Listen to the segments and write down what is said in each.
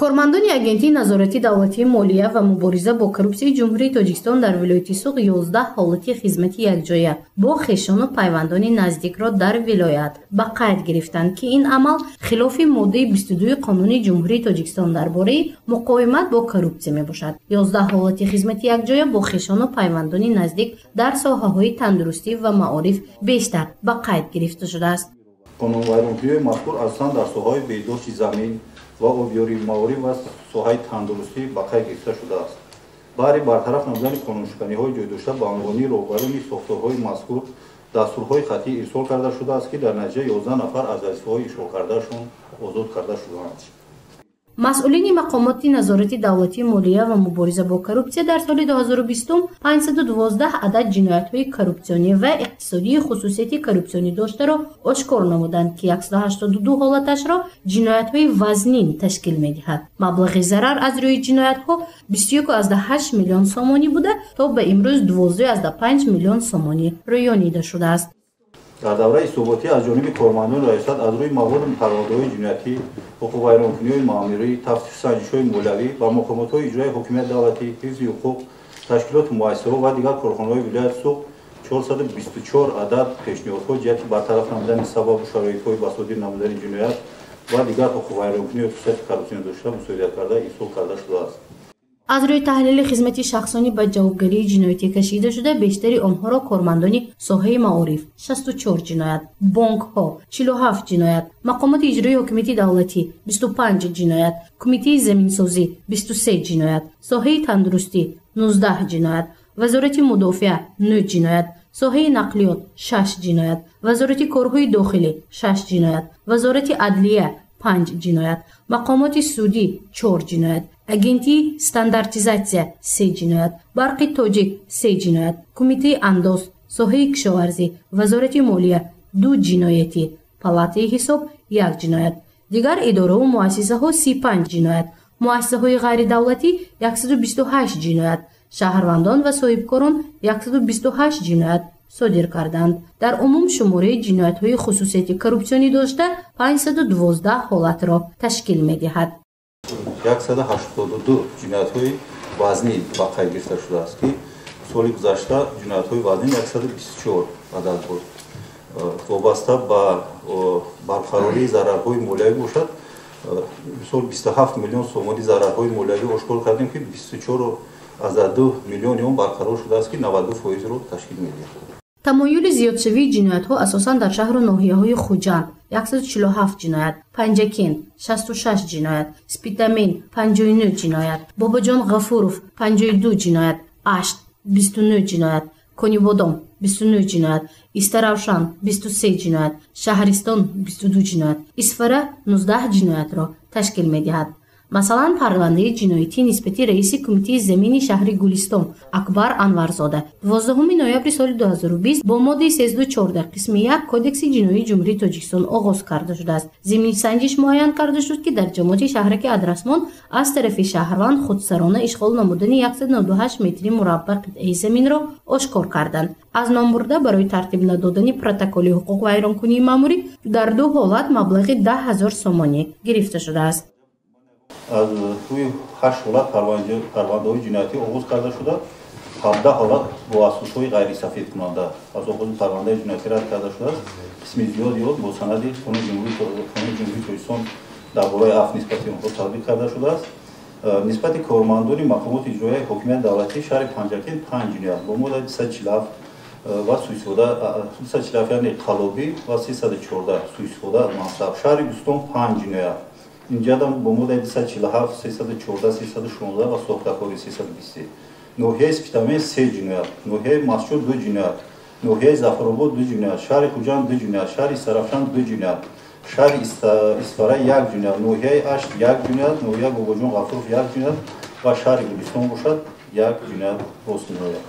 کارمندان агентии назорати давлатии молия ва мубориза бо коррупсияи ҷумҳурии Тоҷикистон дар вилояти Суғ 11 ҳолати хизмати якҷоя бо хешону пайвандони наздикро дар вилоят ба қайд гирифтанд, ки ин амал хилофи моддаи 22 Қонуни ҷумҳурии Тоҷикистон дар бораи муқовимат бо коррупсия мебошад. 11 ҳолати хизмати якҷоя бо хешону пайвандони наздик дар соҳаҳои тандурустӣ ва маориф бештар ба қайд гирифта шудааст. Қонунвайронкунии мазкур асосан дар соҳаи беҳдошти замин ва обёрии маориф ва соҳаи тандурустӣ ба қайд гирифта шудааст. баъри бартараф намудани қонуншиканиҳои ҷойдошта ба анвони роҳбарони сохторҳои мазкур дастурҳои хатӣ ирсол карда шудааст, ки дар натиҷа 11 нафар аз вазифаҳои ишғолкардаашон озод карда шуданд. масъулини мақомоти назорати давлатии молия ва мубориза бо коррупсия дар соли 2020 512 адад ҷиноятҳои коррупсионӣ ва иқтисодии хусусияти коррупсионӣ доштаро ошкор намуданд, ки 182 ҳолаташро ҷиноятҳои вазнин ташкил медиҳад. маблағи зарар аз рӯи ҷиноятҳо 21,8 миллион сомонӣ буда то ба имрӯз 12,5 миллион сомонӣ рӯёнида шудааст. дар давраи ҳисоботӣ аз ҷониби кормандони раисат аз рӯи маводи парвандаҳои ҷиноятӣ, ҳуқуқвайронкуниҳои маъмурӣ, тафтишсанҷишҳои молиявӣ ба мақомотҳои иҷрои ҳокимияти давлатӣ, ҳифзи ҳуқуқ, ташкилоти муассисаҳо ва дигар корхонаҳои вилояти Суғ 424 адад пешниҳодҳо ҷиҳати бартараф намудани сабабу шароитҳои ба содир намудани ҷиноят ва дигар ҳуқуқвайронкунии хусусияти коррупсионӣ дошта мусоидат карда ирсол карда шудааст. аз рӯи таҳлили хизмати шахсони ба ҷавобгарии ҷиноятӣ кашида шуда бештари онҳоро кормандони соҳаи маориф 64 ҷиноят, бонкҳо 47 ҷиноят, мақомоти иҷроии ҳокимияти давлатӣ 25 ҷиноят, кумитаи заминсозӣ 23 ҷиноят, соҳаи тандурустӣ 19 ҷиноят, вазорати мудофиа 9 ҷиноят, соҳаи нақлиёт 6 ҷиноят, вазорати корҳои дохилӣ 6 ҷиноят, вазорати адлия 5 ҷиноят, мақомоти судӣ 4 ҷиноят, агентии стандартизатсия 3 ҷиноят, барқи тоҷик 3 ҷиноят, кумитаи андоз, соҳаи кишоварзӣ, вазорати молия 2 ҷиноятӣ, палатаи ҳисоб 1 ҷиноят, дигар идораву муассисаҳо 35 ҷиноят, муассисаҳои ғайридавлатӣ 128 ҷиноят, шаҳрвандон ва соҳибкорон 128 ҷиноят содир карданд. дар умум шумораи ҷиноятҳои хусусияти коррупсионӣ дошта 512 ҳолатро ташкил медиҳад. 182 ҷиноятҳои вазнин ба қайд гирифта шудааст, ки соли гузашта ҷиноятҳои вазнин 124 адад буд. вобаста ба барқарории зарарҳои молиявӣ бошад, мисол 27 миллион сомонӣ зарарҳои молиявӣ ошкор кардем, ки 24,2 миллиони он барқарор шудааст, ки 92%-ро ташкил медиҳад. тамоюли зиёдшавии ҷиноятҳо асосан дар шаҳру ноҳияҳои Хуҷанд 147 ҷиноят, Панҷакент 66 ҷиноят, Спитамин 59 ҷиноят, Бобоҷон Ғафуров 52 ҷиноят, Ашт 29 ҷиноят, Конибодом 29 ҷиноят, Истаравшан 23 ҷиноят, Шаҳристон 22 ҷиноят, Исфара 19 ҷиноятро ташкил медиҳад. масалан парвандаи ҷиноятӣ нисбати раиси кумитаи замини шаҳри Гулистон Акбар Анварзода 12 ноябри соли 2020 бо моддаи 314 қисми 1 кодекси ҷиноии ҷумҳурии Тоҷикистон оғоз карда шудааст. зимни санҷиш муайян карда шуд, ки дар ҷамоати шаҳраки Адрасмон аз тарафи шаҳрванд худсарона ишғол намудани 198 метри мураббаъ қитъаи заминро ошкор карданд. аз ном бурда барои тартиб надодани протоколи ҳуқуқвайронкунии маъмурӣ дар 2 ҳолат маблағи 10,000 сомонӣ гирифта шудааст. аз рӯи 8 ҳолат парвандаҳои ҷиноятӣ оғоз карда шуда 17 ҳолат бо асосҳои ғайрисафедкунанда аз оғози парвандаи ҷиноятӣ рад карда шудааст. қисми зиёди он бо санади Қонуни ҷумҳурии Тоҷикистон дар бораи афт нисбати онҳо татбиқ карда шудааст. нисбати кормандони мақомоти иҷроияи ҳокимияти давлатӣ шаҳри Панҷакент 5 ҷиноят бо моддаи 247 ва суисфода 247 яъне қаллобӣ ва 314 суисфода мансаб. шаҳри Гӯстон 5 ҷиноят, инҷадам бо моддаи 247, 314, 316 ва сохтакори 320. ноҳияи Спитамин 3 ҷиноят, ноҳияи Масҷуд 2 ҷиноят, ноҳияи Зафаробод 2 ҷиноят, шаҳри Хуҷанд 2 ҷиноят, шаҳри Сарафшан 2 ҷиноят, шаҳри Исфара 1 ҷиноят, ноҳияи Ашт 1 ҷиноят, ноҳияи Бобоҷон Ғафуров 1 ҷиноят ва шаҳри Гулистон бошад 1 ҷиноят боз ҷиноят.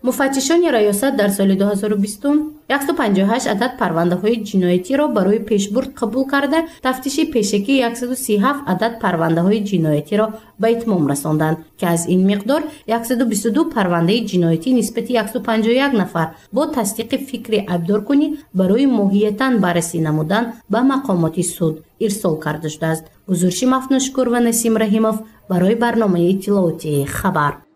муфаттишони раёсат дар соли 2020 158 адад парвандаҳои ҷиноятиро барои пешбурд қабул карда, тафтиши пешакӣ 137 адад парвандаҳои ҷиноятиро ба итмом расонданд, ки аз ин миқдор 122 парвандаи ҷиноятӣ нисбати 151 нафар бо тасдиқи фикри айбдоркунӣ барои моҳиятан баррасӣ намудан ба мақомоти суд ирсол карда шудааст. Гузурши Мафнушкур ва Насим Раҳимов барои барномаи иттилоотии Хабар.